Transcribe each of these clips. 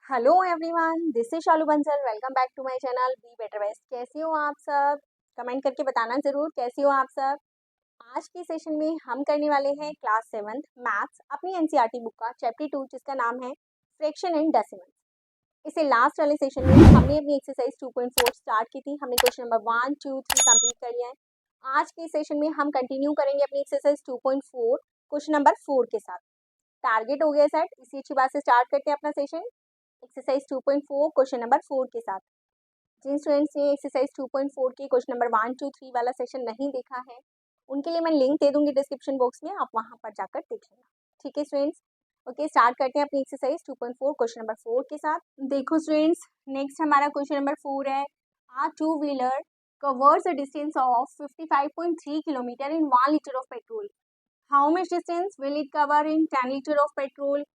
Hello everyone, this is Shalu Bansal. Welcome back to my channel be better best. कैसे हो आप सब? कमेंट करके बताना ज़रूर कैसे हो आप सब। आज के सेशन में हम करने वाले हैं क्लास 7th मैथ्स अपनी एनसीईआरटी बुक का चैप्टर 2 जिसका नाम है फ्रैक्शन एंड डेसिमल। इसे लास्ट वाले सेशन में हमने अपनी एक्सरसाइज 2.4 स्टार्ट की थी। हमने क्वेश्चन नंबर 1, 2, 3 कंप्लीट कर लिया है। आज के सेशन में हम कंटिन्यू करेंगे अपनी एक्सरसाइज 2.4 क्वेश्चन नंबर 4 के साथ। टारगेट हो गया सेट, इसी अच्छी बात से स्टार्ट करते हैं अपना सेशन एक्सरसाइज 2.4 क्वेश्चन नंबर 4 के साथ। जिन स्टूडेंट्स ने एक्सरसाइज 2.4 के क्वेश्चन नंबर 1, 2, 3 वाला सेशन नहीं देखा है उनके लिए मैं लिंक दे दूंगी डिस्क्रिप्शन बॉक्स में, आप वहां पर जाकर देख लेना। ठीक है स्टूडेंट्स, ओके स्टार्ट करते हैं अपनी एक्सरसाइज 2.4 क्वेश्चन नंबर 4 के साथ। देखो स्टूडेंट्स, नेक्स्ट हमारा क्वेश्चन नंबर 4 है। A two wheeler covers a distance of 55.3 kilometre in 1 litre of petrol. How much distance will it cover in 10 litre of petrol?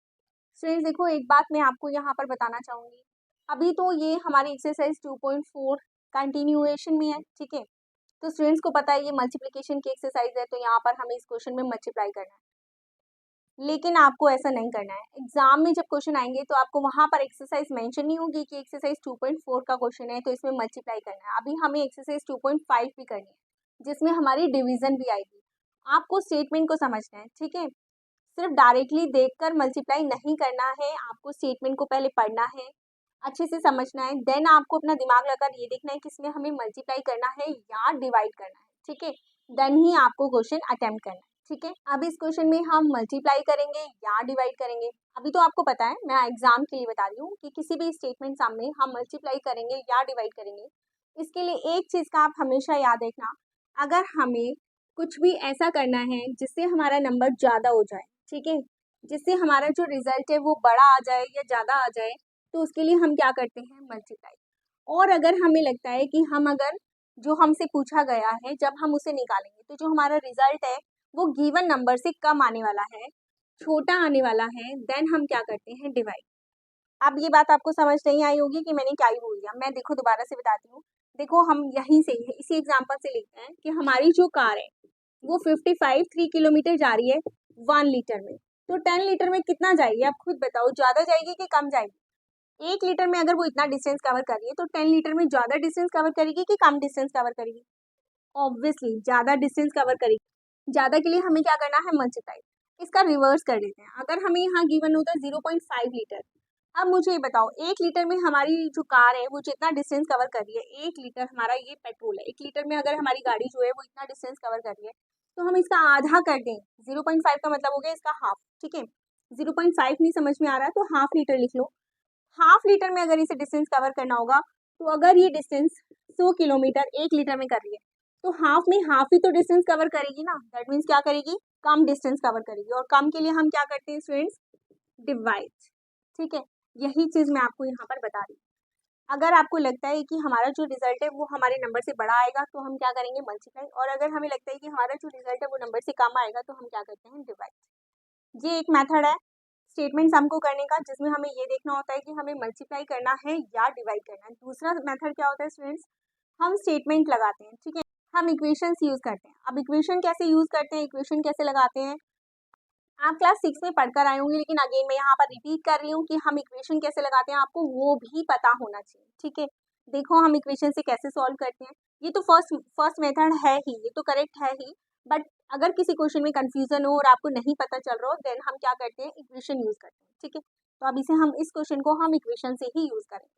Students देखो, एक बात मैं आपको यहाँ पर बताना चाहूँगी। अभी तो ये हमारी एक्सरसाइज 2.4 कंटिन्यूएशन में है, ठीक है। तो स्टूडेंट्स को पता है ये मल्टीप्लिकेशन की एक्सरसाइज है, तो यहाँ पर हमें इस क्वेश्चन में मल्टीप्लाई करना है। लेकिन आपको ऐसा नहीं करना है। एग्जाम में जब क्वेश्चन आएंगे तो आपको वहाँ पर एक्सरसाइज मेंशन नहीं होगी कि एक्सरसाइज 2.4 का क्वेश्चन है तो इसमें मल्टीप्लाई करना है। अभी हमें एक्सरसाइज 2.5 भी करनी है जिसमें हमारी डिवीजन भी आएगी। आपको स्टेटमेंट को समझना है, ठीक है। सिर्फ डायरेक्टली देखकर मल्टीप्लाई नहीं करना है, आपको स्टेटमेंट को पहले पढ़ना है, अच्छे से समझना है, देन आपको अपना दिमाग लगाकर ये देखना है कि इसमें हमें मल्टीप्लाई करना है या डिवाइड करना है, ठीक है। देन ही आपको क्वेश्चन अटेम्प्ट करना है, ठीक है। अब इस क्वेश्चन में हम मल्टीप्लाई करेंगे या डिवाइड करेंगे, अभी तो आपको पता है, मैं एग्जाम के लिए बता रही हूँ कि किसी भी स्टेटमेंट सामने हम मल्टीप्लाई करेंगे या डिवाइड करेंगे। इसके लिए एक चीज का आप हमेशा याद रखना, अगर हमें कुछ भी ऐसा करना है जिससे हमारा नंबर ज़्यादा हो जाए, ठीक है, जिससे हमारा जो रिजल्ट है वो बड़ा आ जाए या ज़्यादा आ जाए, तो उसके लिए हम क्या करते हैं, मल्टीप्लाई। और अगर हमें लगता है कि हम अगर जो हमसे पूछा गया है जब हम उसे निकालेंगे तो जो हमारा रिजल्ट है वो गिवन नंबर से कम आने वाला है, छोटा आने वाला है, देन हम क्या करते हैं, डिवाइड। अब ये बात आपको समझ नहीं आई होगी कि मैंने क्या ही बोल दिया। मैं देखो दोबारा से बताती हूँ। देखो, हम यहीं से इसी एग्जाम्पल से लिखते हैं कि हमारी जो कार है वो 3 किलोमीटर जा रही है 1 लीटर में। तो 10 लीटर में कितना जाएगी, आप खुद बताओ, ज़्यादा जाएगी कि कम जाएगी? 1 लीटर में अगर वो इतना डिस्टेंस कवर कर रही है तो 10 लीटर में ज़्यादा डिस्टेंस कवर करेगी कि कम डिस्टेंस कवर करेगी? ऑब्वियसली ज़्यादा डिस्टेंस कवर करेगी। ज़्यादा के लिए हमें क्या करना है, मल्टीप्लाई। इसका रिवर्स कर देते हैं। अगर हमें यहाँ गिवन होता है 0.5 लीटर, अब मुझे ये बताओ 1 लीटर में हमारी जो कार है वो जितना डिस्टेंस कवर कर रही है, 1 लीटर हमारा ये पेट्रोल है, 1 लीटर में अगर हमारी गाड़ी जो है वो इतना डिस्टेंस कवर कर रही है तो हम इसका आधा कर दें। 0.5 का मतलब हो गया इसका हाफ, ठीक है। 0.5 नहीं समझ में आ रहा है तो हाफ लीटर लिख लो। हाफ लीटर में अगर इसे डिस्टेंस कवर करना होगा तो अगर ये डिस्टेंस 100 किलोमीटर 1 लीटर में कर रही है तो हाफ में हाफ ही तो डिस्टेंस कवर करेगी ना। दैट मीन्स क्या करेगी, कम डिस्टेंस कवर करेगी। और कम के लिए हम क्या करते हैं स्टूडेंट्स, डिवाइड, ठीक है। यही चीज मैं आपको यहाँ पर बता रही हूँ। अगर आपको लगता है कि हमारा जो रिजल्ट है वो हमारे नंबर से बड़ा आएगा तो हम क्या करेंगे, मल्टीप्लाई। और अगर हमें लगता है कि हमारा जो रिजल्ट है वो नंबर से कम आएगा तो हम क्या करते हैं, डिवाइड। ये एक मेथड है स्टेटमेंट सम को करने का जिसमें हमें ये देखना होता है कि हमें मल्टीप्लाई करना है या डिवाइड करना है। दूसरा मेथड क्या होता है स्टूडेंट्स, हम स्टेटमेंट लगाते हैं, ठीक है, हम इक्वेशंस यूज करते हैं। अब इक्वेशन कैसे यूज करते हैं, इक्वेशन कैसे लगाते हैं, आप क्लास 6 में पढ़कर आए होंगे, लेकिन अगेन मैं यहाँ पर रिपीट कर रही हूँ कि हम इक्वेशन कैसे लगाते हैं, आपको वो भी पता होना चाहिए, ठीक है। देखो हम इक्वेशन से कैसे सॉल्व करते हैं। ये तो फर्स्ट मेथड है ही, ये तो करेक्ट है ही, बट अगर किसी क्वेश्चन में कंफ्यूजन हो और आपको नहीं पता चल रहा हो देन हम क्या करते हैं, इक्वेशन यूज करते हैं, ठीक है। तो अब इसे हम इस क्वेश्चन को हम इक्वेशन से ही यूज करेंगे।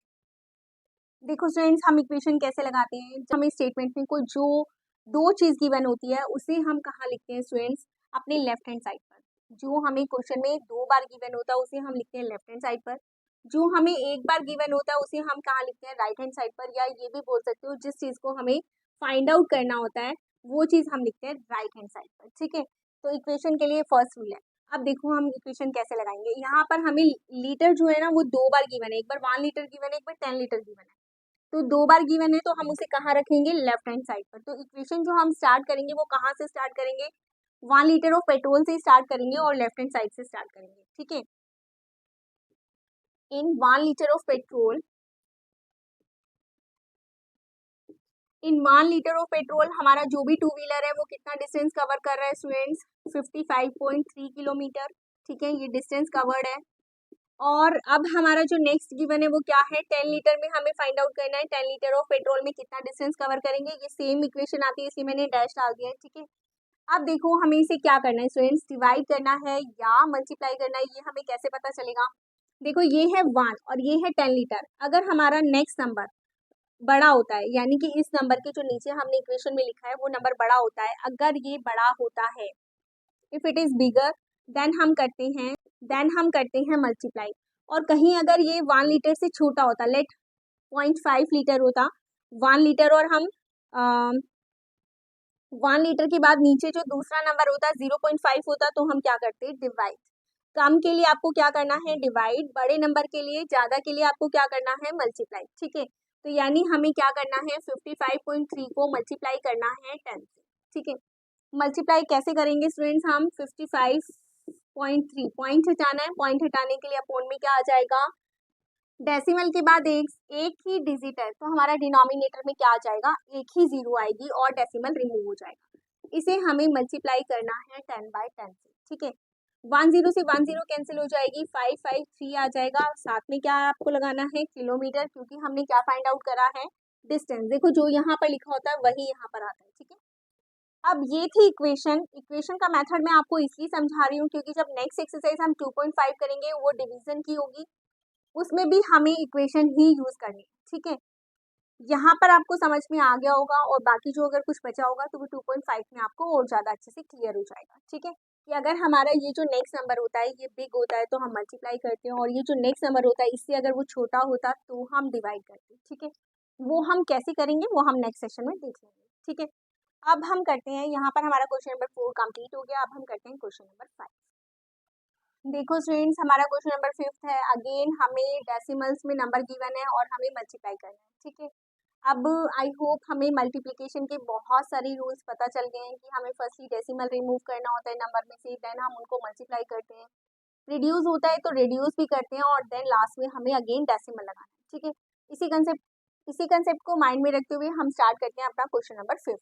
देखो स्टूडेंट्स, हम इक्वेशन कैसे लगाते हैं, जब हमें स्टेटमेंट में कोई जो दो चीज गिवन होती है उसे हम कहाँ लिखते हैं स्टूडेंट्स, अपने लेफ्ट हैंड साइड पर। जो हमें क्वेश्चन में 2 बार गिवन होता है उसे हम लिखते हैं लेफ्ट हैंड साइड पर। जो हमें 1 बार गिवन होता है उसे हम कहाँ लिखते हैं, राइट हैंड साइड पर। या ये भी बोल सकते हो जिस चीज को हमें फाइंड आउट करना होता है वो चीज हम लिखते हैं राइट हैंड साइड पर, ठीक है। तो इक्वेशन के लिए फर्स्ट रूल है। अब देखो हम इक्वेशन कैसे लगाएंगे। यहाँ पर हमें लीटर जो है ना वो 2 बार गिवन है, एक बार 1 लीटर गिवन है, एक बार 10 लीटर गिवन है। तो 2 बार गिवन है तो हम उसे कहाँ रखेंगे, लेफ्ट हैंड साइड पर। तो इक्वेशन जो हम स्टार्ट करेंगे वो कहाँ से स्टार्ट करेंगे, 1 लीटर ऑफ पेट्रोल से स्टार्ट करेंगे और लेफ्ट हैंड साइड से स्टार्ट करेंगे, ठीक है। इन 1 litre of petrol, in 1 litre of petrol हमारा जो भी टू व्हीलर है वो कितना डिस्टेंस कवर कर रहा है स्टूडेंट्स, 55.3 किलोमीटर, ठीक है। ये डिस्टेंस कवर्ड है। और अब हमारा जो नेक्स्ट गिवन है वो क्या है, 10 लीटर में हमें फाइंड आउट करना है 10 लीटर ऑफ पेट्रोल में कितना डिस्टेंस कवर करेंगे। ये सेम इक्वेशन आती है, इसलिए मैंने डैश डाल दिया है, ठीक है। अब देखो हमें इसे क्या करना है स्टूडेंट्स, डिवाइड करना है या मल्टीप्लाई करना है, ये हमें कैसे पता चलेगा। देखो ये है 1 और ये है 10 लीटर। अगर हमारा नेक्स्ट नंबर बड़ा होता है, यानी कि इस नंबर के जो नीचे हमने इक्वेशन में लिखा है वो नंबर बड़ा होता है, अगर ये बड़ा होता है, if it is bigger, then हम करते हैं मल्टीप्लाई। और कहीं अगर ये 1 लीटर से छोटा होता, लेट 0.5 लीटर होता, 1 लीटर और हम 1 लीटर के बाद नीचे जो दूसरा नंबर होता 0.5 होता, तो हम क्या करते, डिवाइड। कम के लिए आपको क्या करना है, डिवाइड, बड़े नंबर के लिए, ज़्यादा के लिए आपको क्या करना है, मल्टीप्लाई, ठीक है। तो यानी हमें क्या करना है, 55.3 को मल्टीप्लाई करना है 10 से, ठीक है। मल्टीप्लाई कैसे करेंगे स्टूडेंट्स, हम 55.3 पॉइंट हटाना है, पॉइंट हटाने के लिए अपोन में क्या आ जाएगा, डेसिमल के बाद एक ही डिजिट है तो हमारा डिनोमिनेटर में क्या आ जाएगा, एक ही जीरो आएगी और डेसिमल रिमूव हो जाएगा। इसे हमें मल्टीप्लाई करना है 10/10 से, ठीक है। 10 से 10 कैंसिल हो जाएगी, 553 आ जाएगा। साथ में क्या आपको लगाना है, किलोमीटर, क्योंकि हमने क्या फाइंड आउट करा है, डिस्टेंस। देखो जो यहाँ पर लिखा होता है वही यहाँ पर आता है, ठीक है। अब ये थी इक्वेशन का मेथड मैं आपको इसलिए समझा रही हूँ क्योंकि जब नेक्स्ट एक्सरसाइज हम 2.5 करेंगे वो डिवीजन की होगी, उसमें भी हमें इक्वेशन ही यूज करनी है, ठीक है। यहाँ पर आपको समझ में आ गया होगा और बाकी जो अगर कुछ बचा होगा तो वो 2.5 में आपको और ज़्यादा अच्छे से क्लियर हो जाएगा, ठीक है। कि अगर हमारा ये जो नेक्स्ट नंबर होता है ये बिग होता है तो हम मल्टीप्लाई करते हैं, और ये जो नेक्स्ट नंबर होता है इससे अगर वो छोटा होता तो हम डिवाइड करते हैं, ठीक है। वो हम कैसे करेंगे वो हम नेक्स्ट सेशन में देख लेंगे, ठीक है। अब हम करते हैं, यहाँ पर हमारा क्वेश्चन नंबर 4 कंप्लीट हो गया। अब हम करते हैं क्वेश्चन नंबर 5। देखो स्टूडेंट्स हमारा क्वेश्चन नंबर 5 है। अगेन हमें डेसिमल्स में नंबर गिवन है और हमें मल्टीप्लाई करना है, ठीक है। अब आई होप हमें मल्टीप्लिकेशन के बहुत सारे रूल्स पता चल गए हैं कि हमें फर्स्टली डेसिमल रिमूव करना होता है नंबर में से, देन हम उनको मल्टीप्लाई करते हैं, रिड्यूस होता है तो रिड्यूस भी करते हैं, और देन लास्ट में हमें अगेन डेसिमल लगाना है, ठीक है। इसी कंसेप्ट को माइंड में रखते हुए हम स्टार्ट करते हैं अपना क्वेश्चन नंबर 5।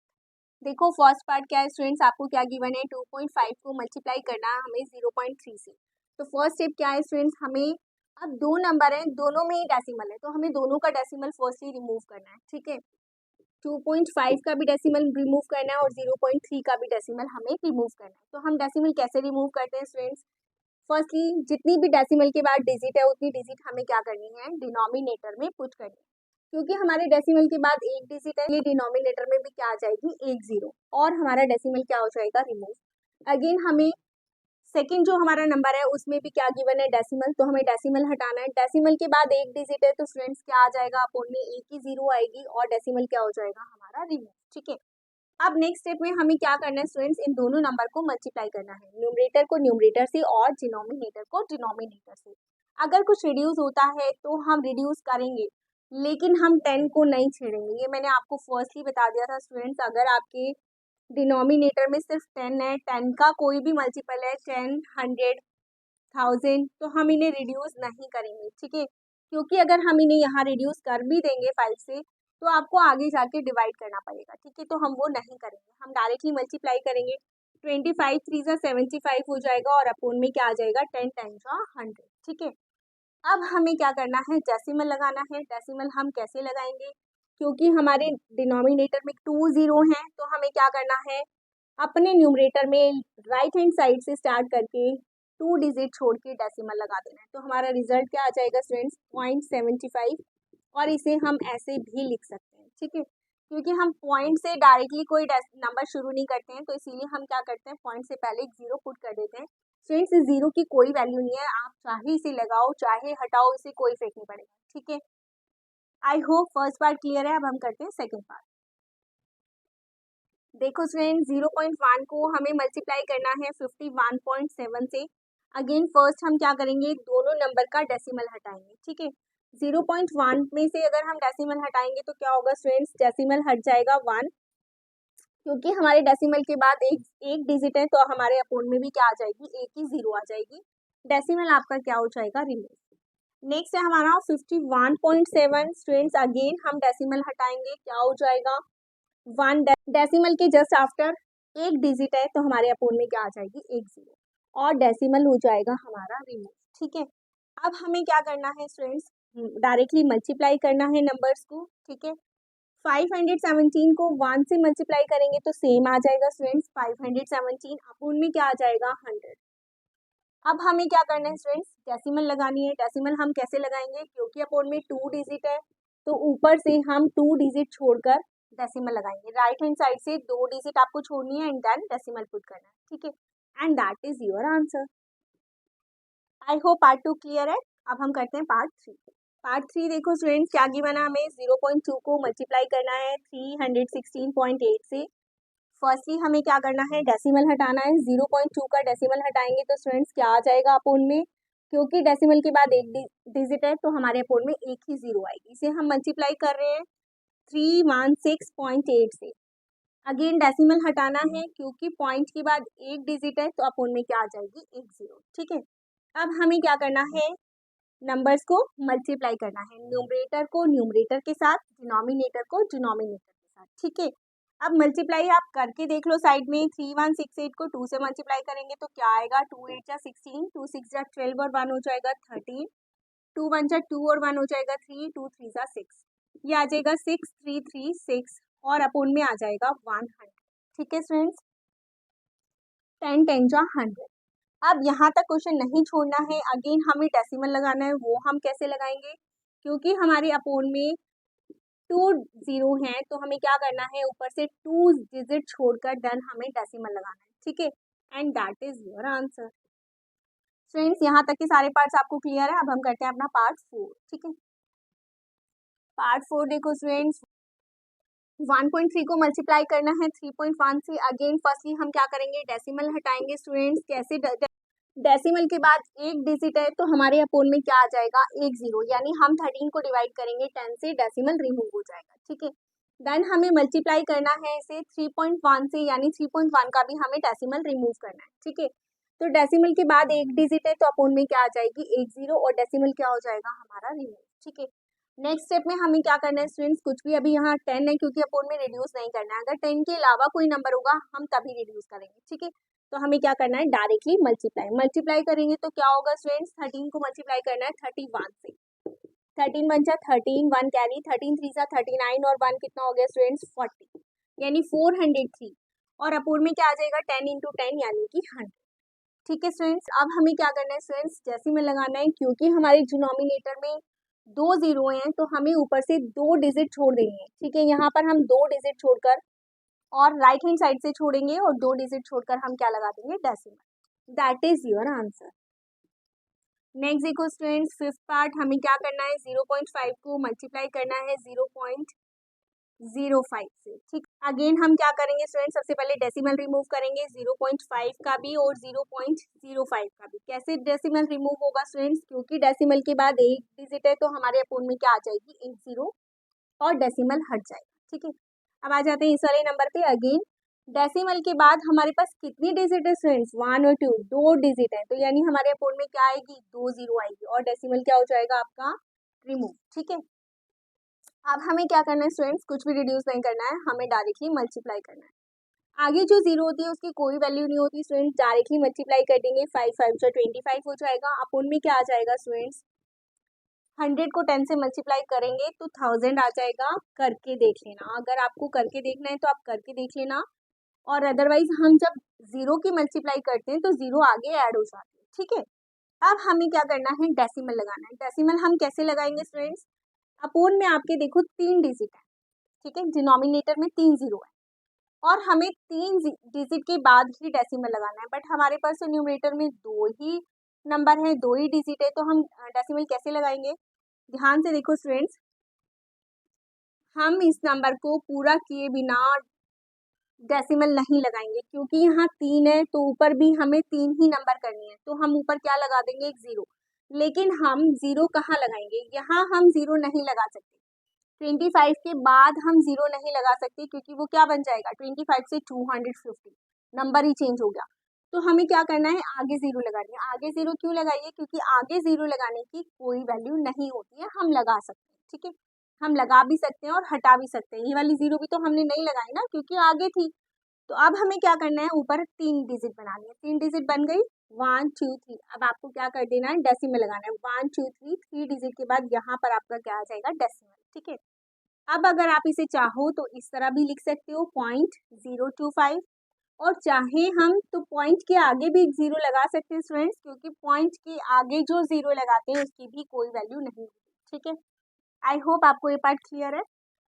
देखो फर्स्ट पार्ट क्या है स्टूडेंट्स, आपको क्या गिवन है, 2.5 को मल्टीप्लाई करना है हमें 0.3 से। तो फर्स्ट स्टेप क्या है स्टूडेंट्स, हमें अब दो नंबर हैं, दोनों में ही डेसिमल है, तो हमें दोनों का डेसिमल फर्स्टली रिमूव करना है, ठीक है। 2.5 का भी डेसिमल रिमूव करना है और 0.3 का भी डेसिमल हमें रिमूव करना है। तो हम डेसिमल कैसे रिमूव करते हैं स्टूडेंट्स, फर्स्टली जितनी भी डेसिमल के बाद डिजिट है उतनी डिजिट हमें क्या करनी है, डिनोमिनेटर में पुट करनी है। क्योंकि हमारे डेसिमल के बाद एक डिजिट है, ये डिनोमिनेटर में भी क्या आ जाएगी, 1 0, और हमारा डेसिमल क्या हो जाएगा, रिमूव। अगेन हमें सेकंड जो हमारा नंबर है उसमें भी क्या गिवन है, डेसिमल, तो हमें डेसिमल हटाना है। डेसिमल के बाद एक डिजिट है तो स्टूडेंट्स क्या आ जाएगा, अपोन में एक ही जीरो आएगी और डेसिमल क्या हो जाएगा हमारा, रिमूव, ठीक है। अब नेक्स्ट स्टेप में हमें क्या करना है स्टूडेंट्स, इन दोनों नंबर को मल्टीप्लाई करना है, न्यूमरेटर को न्यूमरेटर से और डिनोमिनेटर को डिनोमिनेटर से। अगर कुछ रिड्यूस होता है तो हम रिड्यूस करेंगे, लेकिन हम 10 को नहीं छेड़ेंगे। ये मैंने आपको फर्स्टली बता दिया था स्टूडेंट्स, अगर आपके डिनोमिनेटर में सिर्फ 10 है, 10 का कोई भी मल्टीपल है, 10, 100, 1000, तो हम इन्हें रिड्यूस नहीं करेंगे, ठीक है। क्योंकि अगर हम इन्हें यहाँ रिड्यूस कर भी देंगे 5 से तो आपको आगे जाके डिवाइड करना पड़ेगा, ठीक है। तो हम वो नहीं करेंगे, हम डायरेक्टली मल्टीप्लाई करेंगे। 25 3 75 हो जाएगा और अपोन में क्या आ जाएगा, 10 10 100, ठीक है। अब हमें क्या करना है, डेसिमल लगाना है। डेसिमल हम कैसे लगाएंगे, क्योंकि हमारे डिनोमिनेटर में 2 0 हैं तो हमें क्या करना है, अपने न्यूमरेटर में राइट हैंड साइड से स्टार्ट करके 2 डिजिट छोड़ के डेसिमल लगा देना है। तो हमारा रिजल्ट क्या आ जाएगा स्टूडेंट्स, 0.75, और इसे हम ऐसे भी लिख सकते हैं, ठीक है। क्योंकि हम पॉइंट से डायरेक्टली कोई नंबर शुरू नहीं करते हैं, तो इसीलिए हम क्या करते हैं, पॉइंट से पहले एक जीरो पुट कर देते हैं। स्टूडेंट्स इस जीरो की कोई वैल्यू नहीं है, आप चाहे इसे लगाओ चाहे हटाओ, इसे कोई इफेक्ट नहीं पड़ेगा, ठीक है। I hope first part clear है। अब हम करते हैं सेकेंड पार्ट। देखो स्टूडेंट 0.1 को हमें मल्टीप्लाई करना है 51.7 से। अगेन फर्स्ट हम क्या करेंगे, दोनों नंबर का डेसिमल हटाएंगे, ठीक है। 0.1 में से अगर हम डेसिमल हटाएंगे तो क्या होगा स्टूडेंट्स, डेसिमल हट जाएगा 1, क्योंकि हमारे डेसिमल के बाद एक डिजिट है तो हमारे अपोन में भी क्या आ जाएगी, एक ही जीरो आ जाएगी। डेसिमल आपका क्या हो जाएगा, रिमूव। नेक्स्ट है हमारा 51.7। स्टूडेंट्स अगेन हम डेसिमल हटाएंगे, क्या हो जाएगा, 1। डेसिमल के जस्ट आफ्टर एक डिजिट है तो हमारे अपोन में क्या आ जाएगी, 1 0, और डेसिमल हो जाएगा हमारा रिमूव, ठीक है। अब हमें क्या करना है स्टूडेंट्स, डायरेक्टली मल्टीप्लाई करना है नंबर्स को, ठीक है। 517 को 1 से मल्टीप्लाई करेंगे तो सेम आ जाएगा स्टूडेंट्स, 517 अब उनमें क्या आ जाएगा 100। अब हमें क्या करना है स्टूडेंट्स, डेसिमल लगानी है। डेसिमल हम कैसे लगाएंगे, क्योंकि अपोन में 2 डिजिट है तो ऊपर से हम 2 डिजिट छोड़कर डेसिमल लगाएंगे। राइट हैंड साइड से 2 डिजिट आपको छोड़नी है एंड देन डेसिमल पुट करना है, ठीक है। And that is your answer. I hope part 2 clear है। अब हम करते हैं पार्ट 3। पार्ट 3 देखो स्टूडेंट्स, क्या गिवन है, हमें 0.2 को मल्टीप्लाई करना है 316.8 से। फर्स्टली हमें क्या करना है, डेसिमल हटाना है। 0.2 का डेसिमल हटाएंगे तो स्टूडेंट्स क्या आ जाएगा अपोन में, क्योंकि डेसिमल के बाद एक डिजिट है तो हमारे अपोन में एक ही जीरो आएगी। इसे हम मल्टीप्लाई कर रहे हैं 316.8 से। अगेन डेसिमल हटाना है क्योंकि पॉइंट के बाद एक डिजिट है तो अपोन में क्या आ जाएगी, एक जीरो, ठीक है। अब हमें क्या करना है, नंबर्स को मल्टीप्लाई करना है, न्यूमरेटर को न्यूमरेटर के साथ, डिनोमिनेटर को डिनोमिनेटर के साथ, ठीक है। अब मल्टीप्लाई आप करके देख लो साइड में, 3168 को 2 से मल्टीप्लाई करेंगे तो क्या आएगा, 2 8 जा 16, 2 6 जा 12 और 1 हो जाएगा 13, 2 1 जा 2 और 1 हो जाएगा 3, 2 3 जा 6, ये आ जाएगा 6336 और अपोन में आ जाएगा 100, ठीक है स्टूडेंट्स। 10 10 जा 100। अब यहाँ तक क्वेश्चन नहीं छोड़ना है, अगेन हमें डेसिमल लगाना है। वो हम कैसे लगाएंगे, क्योंकि हमारे अपोन में 2 जीरो हैं तो हमें क्या करना है, ऊपर से 2 डिजिट छोड़कर देन हमें डेसिमल लगाना है, ठीक है। And that is your answer. Friends यहाँ तक के सारे पार्ट्स आपको क्लियर है। अब हम करते हैं अपना पार्ट 4, ठीक है। पार्ट 4 देखो स्टूडेंट्स, 1.3 को मल्टीप्लाई करना है 3.1 से। अगेन फर्स्टली हम क्या करेंगे, डेसिमल हटाएंगे स्टूडेंट्स। कैसे, डेसिमल के बाद एक डिजिट है तो हमारे अपोन में क्या आ जाएगा, एक जीरो, यानी हम 13 को डिवाइड करेंगे 10 से, डेसिमल रिमूव हो जाएगा, ठीक है। देन हमें मल्टीप्लाई करना है इसे 3.1 से, यानी 3.1 का भी हमें डेसिमल रिमूव करना है, ठीक है। तो डेसिमल के बाद एक डिजिट है तो अपोन में क्या आ जाएगी, एक जीरो, और डेसिमल क्या हो जाएगा हमारा, रिमूव, ठीक है। नेक्स्ट स्टेप में हमें क्या करना है स्टूडेंट्स, कुछ भी, अभी यहाँ 10 है क्योंकि अपोन में रिड्यूस नहीं करना है, अगर 10 के अलावा कोई नंबर होगा हम तभी रिड्यूस करेंगे, ठीक है। तो हमें क्या करना है, डायरेक्टली मल्टीप्लाई करेंगे तो क्या होगा स्टूडेंट्स, 13 को मल्टीप्लाई करना है 31 से। 13 1 जा 13, 1 कैरी, 13 3 जा 39 और 1 कितना हो गया स्टूडेंट्स, 40, यानी 403, और अपोन में क्या आ जाएगा, 10 इंटू 10 यानी कि 100, ठीक है स्टूडेंट्स। अब हमें क्या करना है स्टूडेंट्स, डेसिमल लगाना है, क्योंकि हमारे डिनोमिनेटर में 2 जीरो हैं तो हमें ऊपर से 2 डिजिट छोड़ देंगे, ठीक है। यहाँ पर हम 2 डिजिट छोड़कर और राइट हैंड साइड से छोड़ेंगे और 2 डिजिट छोड़कर हम क्या लगा देंगे, decimal, that is your answer. Next देखो स्टूडेंट्स, फिफ्थ पार्ट, हमें क्या करना है, 0.5 को मल्टीप्लाई करना है 0.05 से, ठीक। अगेन हम क्या करेंगे स्टूडेंट्स, सबसे पहले डेसिमल रिमूव करेंगे 0.5 का भी और 0.05 का भी। कैसे डेसिमल रिमूव होगा स्टूडेंट्स, क्योंकि डेसिमल के बाद एक डिजिट है तो हमारे अपोन में क्या आ जाएगी, एक जीरो, और डेसिमल हट जाएगा, ठीक है। अब आ जाते हैं इस वाले नंबर पे। अगेन डेसिमल के बाद हमारे पास कितनी डिजिट है स्टूडेंट्स, 1 और 2, 2 डिजिट है तो यानी हमारे अपोन में क्या आएगी, 2 जीरो आएगी, और डेसिमल क्या हो जाएगा आपका, रिमूव, ठीक है। अब हमें क्या करना है स्टूडेंट्स, कुछ भी रिड्यूस नहीं करना है, हमें डायरेक्टली मल्टीप्लाई करना है। आगे जो जीरो होती है उसकी कोई वैल्यू नहीं होती स्टूडेंट्स, डायरेक्टली मल्टीप्लाई कर देंगे, 5 5 से 25 हो जाएगा, अपोन में क्या आ जाएगा स्टूडेंट्स, 100 को 10 से मल्टीप्लाई करेंगे तो 1000 आ जाएगा। करके देख लेना, अगर आपको करके देखना है तो आप करके देख लेना, और अदरवाइज हम जब जीरो की मल्टीप्लाई करते हैं तो जीरो आगे ऐड हो जाते हैं, ठीक है। अब हमें क्या करना है, डेसिमल लगाना है। डेसिमल हम कैसे लगाएंगे स्टूडेंट्स, अपोन में आपके देखो 3 डिजिट है, ठीक है, डिनोमिनेटर में 3 जीरो है और हमें 3 डिजिट के बाद ही डेसिमल लगाना है, बट हमारे पास तो न्यूमरेटर में 2 ही नंबर है, 2 ही डिजिट है, तो हम डेसिमल कैसे लगाएंगे, ध्यान से देखो स्टूडेंट्स। हम इस नंबर को पूरा किए बिना डेसिमल नहीं लगाएंगे, क्योंकि यहाँ 3 है तो ऊपर भी हमें 3 ही नंबर करनी है, तो हम ऊपर क्या लगा देंगे, एक जीरो। लेकिन हम जीरो कहाँ लगाएंगे, यहाँ हम जीरो नहीं लगा सकते। 25 के बाद हम जीरो नहीं लगा सकते, क्योंकि वो क्या बन जाएगा, 25 से 250, नंबर ही चेंज हो गया। तो हमें क्या करना है, आगे जीरो लगानी है। आगे जीरो क्यों लगाइए, क्योंकि आगे जीरो लगाने की कोई वैल्यू नहीं होती है, हम लगा सकते हैं, ठीक है। हम लगा भी सकते हैं और हटा भी सकते हैं। ये वाली जीरो भी तो हमने नहीं लगाई ना, क्योंकि आगे थी, तो अब हमें क्या करना है, ऊपर 3 डिजिट बनानी है। 3 डिजिट बन गई, 1 2 3। अब आपको क्या कर देना है, डेसिमल लगाना है। 1 2 3, 3 डिजिट के बाद यहाँ पर आपका क्या आ जाएगा, डेसिमल। ठीक है, अब अगर आप इसे चाहो तो इस तरह भी लिख सकते हो 0.025, और चाहे हम तो पॉइंट के आगे भी 0 लगा सकते हैं स्टूडेंट्स, क्योंकि पॉइंट के आगे जो 0 लगाते हैं उसकी भी कोई वैल्यू नहीं होती। ठीक है, आई होप आपको ये पार्ट क्लियर है।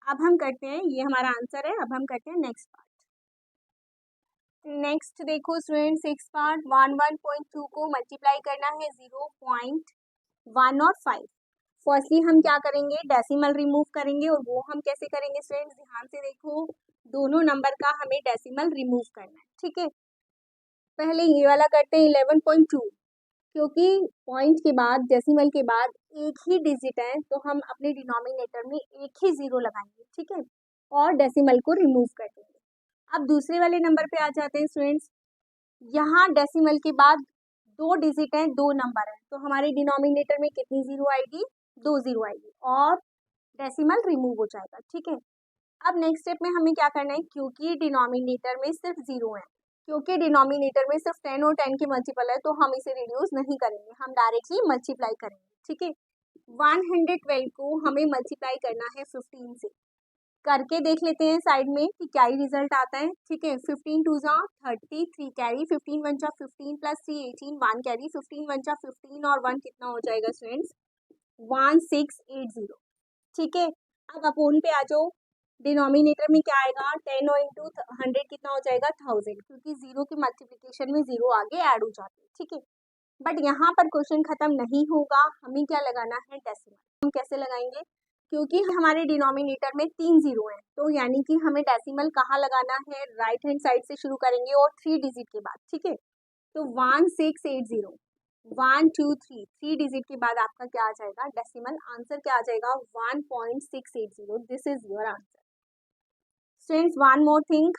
अब हम करते हैं, ये हमारा आंसर है। अब हम करते हैं नेक्स्ट पार्ट। नेक्स्ट देखो स्टूडेंट, 6 पार्ट, 11.2 को मल्टीप्लाई करना है 0.1 और 5। फर्स्टली हम क्या करेंगे, डेसिमल रिमूव करेंगे, और वो हम कैसे करेंगे स्टूडेंट्स, ध्यान से देखो। दोनों नंबर का हमें डेसिमल रिमूव करना है। ठीक है, पहले ये वाला करते हैं 11.2, क्योंकि पॉइंट के बाद, डेसिमल के बाद एक ही डिजिट है, तो हम अपने डिनोमिनेटर में एक ही 0 लगाएंगे। ठीक है, और डेसिमल को रिमूव कर देंगे। अब दूसरे वाले नंबर पे आ जाते हैं स्टूडेंट्स। यहाँ डेसिमल के बाद 2 डिजिट हैं, 2 नंबर हैं, तो हमारे डिनोमिनेटर में कितनी 0 आएगी, 2 0 आएगी, और डेसिमल रिमूव हो जाएगा। ठीक है, अब नेक्स्ट स्टेप में हमें क्या करना है, क्योंकि डिनोमिनेटर में सिर्फ 0 है, क्योंकि डिनोमिनेटर में सिर्फ 10 और 10 की मल्टीपल है, तो हम इसे रिड्यूस नहीं करेंगे, हम डायरेक्टली मल्टीप्लाई करेंगे। ठीक है, 112 को हमें मल्टीप्लाई करना है 15 से। करके देख लेते हैं साइड में कि क्या ही रिजल्ट आता है। ठीक है, 15 2 जा 30, 3 कैरी, 15 1 जा 15 प्लस 3 18, 1 कैरी, 15 1 जा 15 और 1 कितना हो जाएगा स्टूडेंट्स, 1680। ठीक है, अब अपोन पे आ जाओ। डिनोमिनेटर में क्या आएगा, 10 और इंटू 100 कितना हो जाएगा, 1000, क्योंकि 0 की मल्टीप्लिकेशन में 0 आगे ऐड हो जाते हैं। ठीक है, बट यहाँ पर क्वेश्चन खत्म नहीं होगा, हमें क्या लगाना है, डेसिमल। हम कैसे लगाएंगे, क्योंकि हमारे डिनोमिनेटर में 3 0 हैं, तो यानी कि हमें डेसिमल कहाँ लगाना है, राइट हैंड साइड से शुरू करेंगे और 3 डिजिट के बाद। ठीक है, तो 1680, 1 2 3, 3 डिजिट के बाद आपका क्या आ जाएगा, डेसिमल। आंसर क्या आ जाएगा, 1.680। This is your answer. Students, one more thing,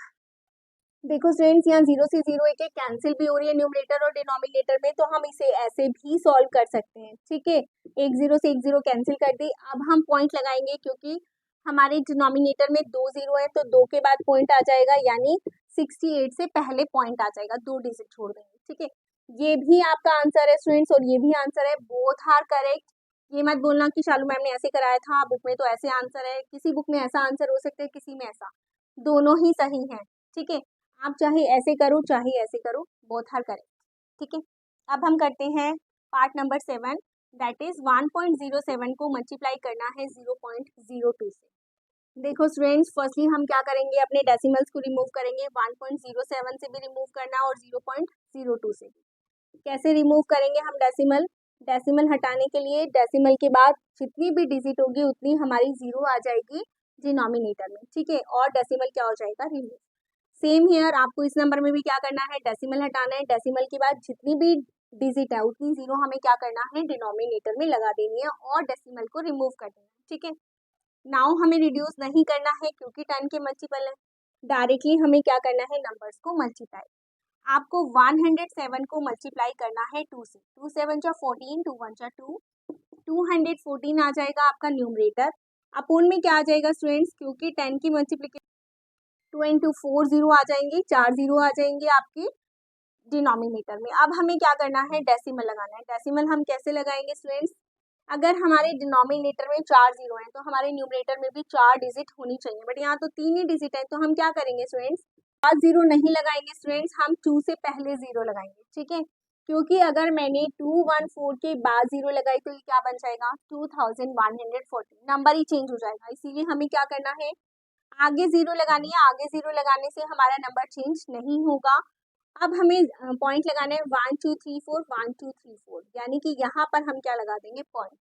देखो स्टूडेंट्स, यहाँ 0 से 0 एक कैंसिल भी हो रही है न्यूमरेटर और डिनोमिनेटर में, तो हम इसे ऐसे भी सॉल्व कर सकते हैं। ठीक है, एक 0 से एक 0 कैंसिल कर दी। अब हम पॉइंट लगाएंगे, क्योंकि हमारे डिनोमिनेटर में 2 0 है, तो 2 के बाद पॉइंट आ जाएगा, यानी 68 से पहले पॉइंट आ जाएगा, 2 डिजिट छोड़ देंगे। ठीक है, ये भी आपका आंसर है स्टूडेंट्स, और ये भी आंसर है, बोथ आर करेक्ट। ये मत बोलना कि शालू मैम ने ऐसे कराया था, बुक में तो ऐसे आंसर है। किसी बुक में ऐसा आंसर हो सकता है, किसी में ऐसा, दोनों ही सही है। ठीक है, आप चाहे ऐसे करो चाहे ऐसे करो, बोथ आर करेक्ट। ठीक है, अब हम करते हैं पार्ट नंबर 7, दैट इज 1.07 को मल्टीप्लाई करना है 0.02 से। देखो स्टूडेंट्स, फर्स्टली हम क्या करेंगे, अपने डेसिमल्स को रिमूव करेंगे। 1.07 से भी रिमूव करना और 0.02 से भी। कैसे रिमूव करेंगे हम डेसिमल, डेसिमल हटाने के लिए डेसिमल के बाद जितनी भी डिजिट होगी उतनी हमारी 0 आ जाएगी डिनोमिनेटर में। ठीक है, और डेसिमल क्या हो जाएगा, रिमूव। सेम हियर, आपको इस नंबर में भी क्या करना है, डेसिमल हटाना है। डेसिमल के बाद जितनी भी डिजिट है उतनी 0 हमें क्या करना है, डिनोमिनेटर में लगा देनी है, और डेसिमल को रिमूव कर देना है। ठीक है, नाउ हमें रिड्यूस नहीं करना है, क्योंकि 10 के मल्टीपल है। डायरेक्टली हमें क्या करना है, नंबर्स को मल्टीप्लाई। आपको 107 को मल्टीप्लाई करना है 2 से। 2 7 जा 14, 2 1 जा 2, 214 आ जाएगा आपका न्यूमरेटर। अपोन में क्या आ जाएगा स्टूडेंट्स, क्योंकि 10 की मल्टीप्लिकेशन 2 इंटू 4 0 आ जाएंगे, 4 0 आ जाएंगे आपकी डिनोमिनेटर में। अब हमें क्या करना है, डेसिमल लगाना है। डेसिमल हम कैसे लगाएंगे स्टूडेंट्स, अगर हमारे डिनोमिनेटर में 4 0 है, तो हमारे न्यूमरेटर में भी 4 डिजिट होनी चाहिए, बट यहाँ तो 3 ही डिजिट है, तो हम क्या करेंगे स्टूडेंट्स, 5 0 नहीं लगाएंगे स्टूडेंट्स, हम 2 से पहले 0 लगाएंगे। ठीक है, क्योंकि अगर मैंने 214 के बाद 0 लगाई तो ये क्या बन जाएगा, 2140, नंबर ही चेंज हो जाएगा। इसीलिए हमें क्या करना है, आगे 0 लगानी है। आगे 0 लगाने से हमारा नंबर चेंज नहीं होगा। अब हमें पॉइंट लगाना है 1 2 3 4, 1 2 3 4, यानी कि यहाँ पर हम क्या लगा देंगे, पॉइंट।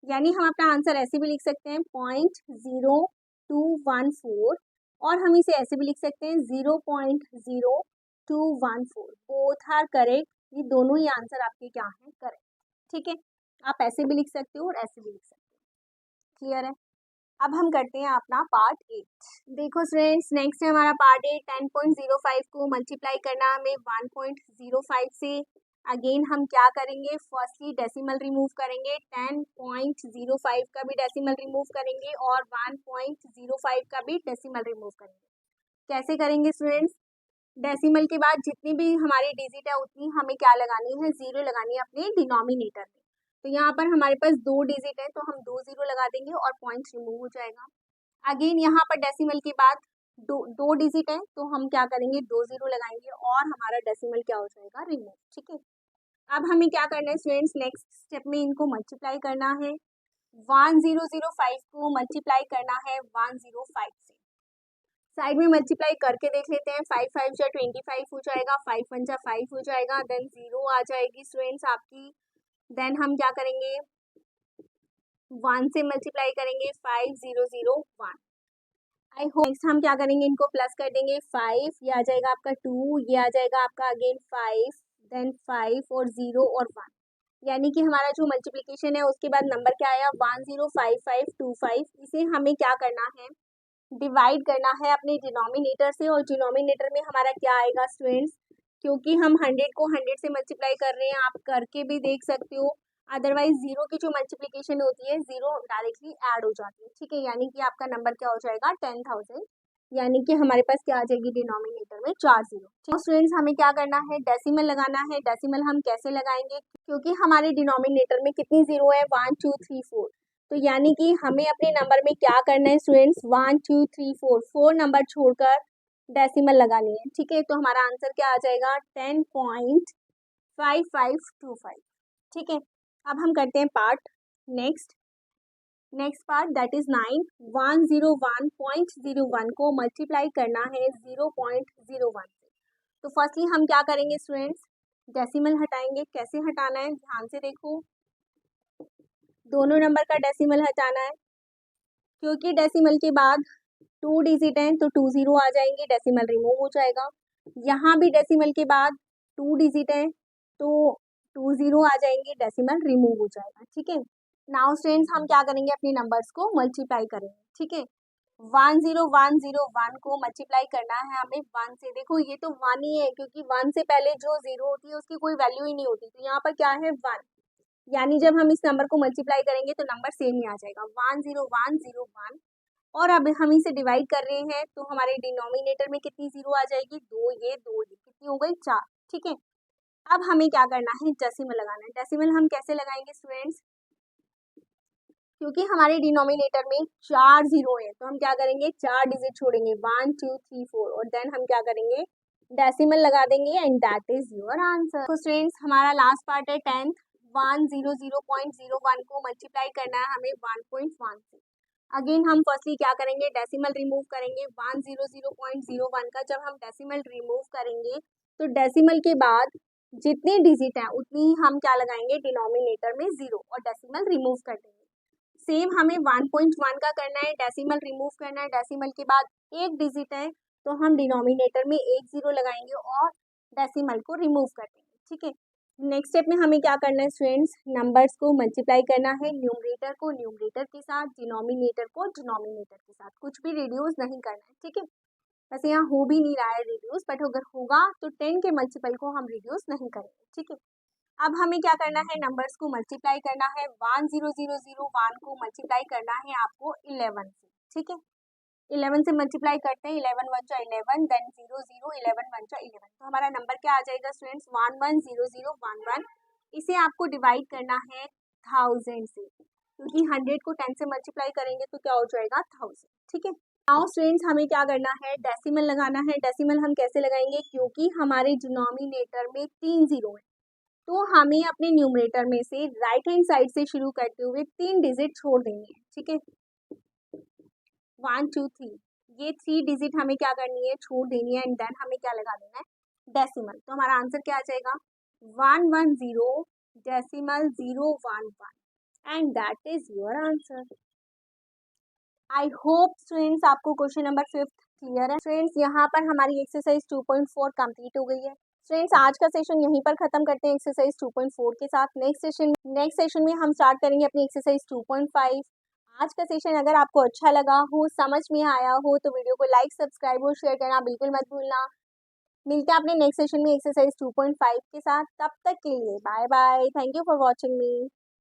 यानी हम अपना आंसर ऐसे भी लिख सकते हैं 0.0214, और हम इसे ऐसे भी लिख सकते हैं 0.0214। बोथ आर करेक्ट, ये दोनों ही आंसर आपके क्या हैं, करेक्ट। ठीक है, आप ऐसे भी लिख सकते हो और ऐसे भी लिख सकते हो। क्लियर है। अब हम करते हैं अपना पार्ट 8। देखो फ्रेंड्स, नेक्स्ट है हमारा पार्ट 8। 10.05 को मल्टीप्लाई करना हमें 1.05 से। अगेन हम क्या करेंगे, फर्स्टली डेसिमल रिमूव करेंगे। 10.05 का भी डेसिमल रिमूव करेंगे और 1.05 का भी डेसिमल रिमूव करेंगे। कैसे करेंगे स्टूडेंट्स, डेसिमल के बाद जितनी भी हमारी डिजिट है उतनी हमें क्या लगानी है, 0 लगानी है अपने डिनोमिनेटर में। तो यहाँ पर हमारे पास 2 डिजिट है तो हम 2 0 लगा देंगे और पॉइंट रिमूव हो जाएगा। अगेन यहाँ पर डेसिमल के बाद दो डिजिट है तो हम क्या करेंगे, 2 0 लगाएंगे और हमारा डेसिमल क्या हो जाएगा, रिमूव। ठीक है, अब हमें क्या करना है स्टूडेंट्स, नेक्स्ट स्टेप में इनको मल्टीप्लाई करना है। 1005 को मल्टीप्लाई करना है 105 से। साइड में मल्टीप्लाई करके देख लेते हैं। 5 5 जा 25 हो जाएगा, 5 1 जा 5 हो जाएगा, देन 0 आ जाएगी स्टूडेंट्स आपकी। देन हम क्या करेंगे, 1 से मल्टीप्लाई करेंगे, 5 0 0 1। आई होप नेक्स्ट हम क्या करेंगे, इनको प्लस कर देंगे। 5 ये आ जाएगा आपका 2, ये आ जाएगा आपका अगेन 5, देन 5 और 0 और 1, यानी कि हमारा जो मल्टीप्लिकेशन है उसके बाद नंबर क्या आया, 105525। इसे हमें क्या करना है, डिवाइड करना है अपने डिनोमिनेटर से। और डिनोमिनेटर में हमारा क्या आएगा स्टूडेंट्स, क्योंकि हम 100 को 100 से मल्टीप्लाई कर रहे हैं, आप करके भी देख सकते हो। अदरवाइज 0 की जो मल्टीप्लिकेशन होती है 0 डायरेक्टली ऐड हो जाती है। ठीक है, यानी कि आपका नंबर क्या हो जाएगा, 10,000, यानी कि हमारे पास क्या आ जाएगी डिनोमिनेटर में 4 0। तो स्टूडेंट्स हमें क्या करना है, डेसिमल लगाना है। डेसिमल हम कैसे लगाएंगे, क्योंकि हमारे डिनोमिनेटर में कितनी 0 है, 1 2 3 4। तो यानी कि हमें अपने नंबर में क्या करना है स्टूडेंट्स, 1 2 3 4 नंबर छोड़कर डेसिमल लगानी है। ठीक है, तो हमारा आंसर क्या आ जाएगा, 10.5525। ठीक है, अब हम करते हैं part next part, that is 9। 101.01 को मल्टीप्लाई करना है 0.01 से। तो फर्स्टली हम क्या करेंगे स्टूडेंट्स, डेसिमल हटाएंगे। कैसे हटाना है ध्यान से देखो, दोनों नंबर का डेसिमल हटाना है, क्योंकि डेसिमल के बाद 2 डिजिट हैं तो 2 0 आ जाएंगे, डेसिमल रिमूव हो जाएगा। यहाँ भी डेसिमल के बाद 2 डिजिट हैं तो 2 0 आ जाएंगे, डेसिमल रिमूव हो जाएगा। ठीक है, नाउ स्टूडेंट्स हम क्या करेंगे, अपने नंबर्स को मल्टीप्लाई करेंगे। ठीक है, 10101 को मल्टीप्लाई करना है हमें 1 से। देखो ये तो 1 ही है, क्योंकि 1 से पहले जो 0 होती है उसकी कोई वैल्यू ही नहीं होती। तो यहाँ पर क्या है, 1, यानी जब हम इस नंबर को मल्टीप्लाई करेंगे तो नंबर सेम ही आ जाएगा, 10101। और अब हम इसे डिवाइड कर रहे हैं तो हमारे डिनोमिनेटर में कितनी 0 आ जाएगी, 2, ये 2, ये कितनी हो गई, 4। ठीक है, अब हमें क्या करना है, डेसिमल लगाना है। डेसिमल हम कैसे लगाएंगे स्टूडेंट्स, क्योंकि हमारे डिनोमिनेटर में 4 0 है तो हम क्या करेंगे, 4 डिजिट छोड़ेंगे, 1 2 3 4, और देन हम क्या करेंगे, डेसिमल लगा देंगे, and that is your answer. तो स्टूडेंट्स हमारा लास्ट पार्ट है 10th। 100.01 को मल्टीप्लाई करना है हमें 1.1 से। अगेन हम फर्स्टली क्या करेंगे, डेसिमल रिमूव करेंगे। 100.01 का जब हम डेसिमल रिमूव करेंगे तो डेसिमल के बाद जितनी डिजिट है उतनी हम क्या लगाएंगे, डिनोमिनेटर में 0, और डेसिमल रिमूव कर देंगे। सेम हमें 1.1 का करना है, डेसिमल रिमूव करना है। डेसिमल के बाद एक डिजिट है तो हम डिनोमिनेटर में 1 0 लगाएंगे और डेसिमल को रिमूव कर देंगे। ठीक है, नेक्स्ट स्टेप में हमें क्या करना है स्टूडेंट्स, नंबर्स को मल्टीप्लाई करना है, न्यूमरेटर को न्यूमरेटर के साथ, डिनोमिनेटर को डिनोमिनेटर के साथ, कुछ भी रिड्यूस नहीं करना है। ठीक है, वैसे यहाँ हो भी नहीं रहा है रिड्यूस, बट अगर होगा तो 10 के मल्टीपल को हम रिड्यूस नहीं करेंगे। ठीक है, अब हमें क्या करना है, नंबर्स को मल्टीप्लाई करना है। 10001 को मल्टीप्लाई करना है आपको 11 से। ठीक है, 11 से मल्टीप्लाई करते हैं, 11 1 जा 11, देन 0 0, 11 1 जा 11। तो हमारा नंबर क्या आ जाएगा स्टूडेंट्स, 110011। इसे आपको डिवाइड करना है 1000 से, क्योंकि 100 को 10 से मल्टीप्लाई करेंगे तो क्या हो जाएगा, 1000। ठीक है, नाउ स्टूडेंट्स हमें क्या करना है, डेसिमल लगाना है। डेसिमल हम कैसे लगाएंगे, क्योंकि हमारे डिनोमिनेटर में 3 0 है तो हमें अपने न्यूमरेटर में से राइट हैंड साइड से शुरू करते हुए 3 डिजिट छोड़ देंगे। ठीक है, 1 2 3, ये 3 डिजिट हमें क्या करनी है, छोड़ देनी है, एंड देन हमें क्या लगा देना है, डेसिमल। तो हमारा आंसर क्या आ जाएगा, 110.011, and that is your answer. I hope students आपको क्वेश्चन नंबर 5 क्लियर है। स्टूडेंट्स यहाँ पर हमारी एक्सरसाइज 2.4 कंप्लीट हो गई है। स्टूडेंट्स आज का सेशन यहीं पर खत्म करते हैं एक्सरसाइज 2.4 के साथ। नेक्स्ट सेशन में हम स्टार्ट करेंगे अपनी एक्सरसाइज 2.5। आज का सेशन अगर आपको अच्छा लगा हो, समझ में आया हो, तो वीडियो को लाइक, सब्सक्राइब और शेयर करना बिल्कुल मत भूलना। मिलते हैं अपने नेक्स्ट सेशन में एक्सरसाइज 2.5 के साथ। तब तक के लिए bye bye, thank you for watching me.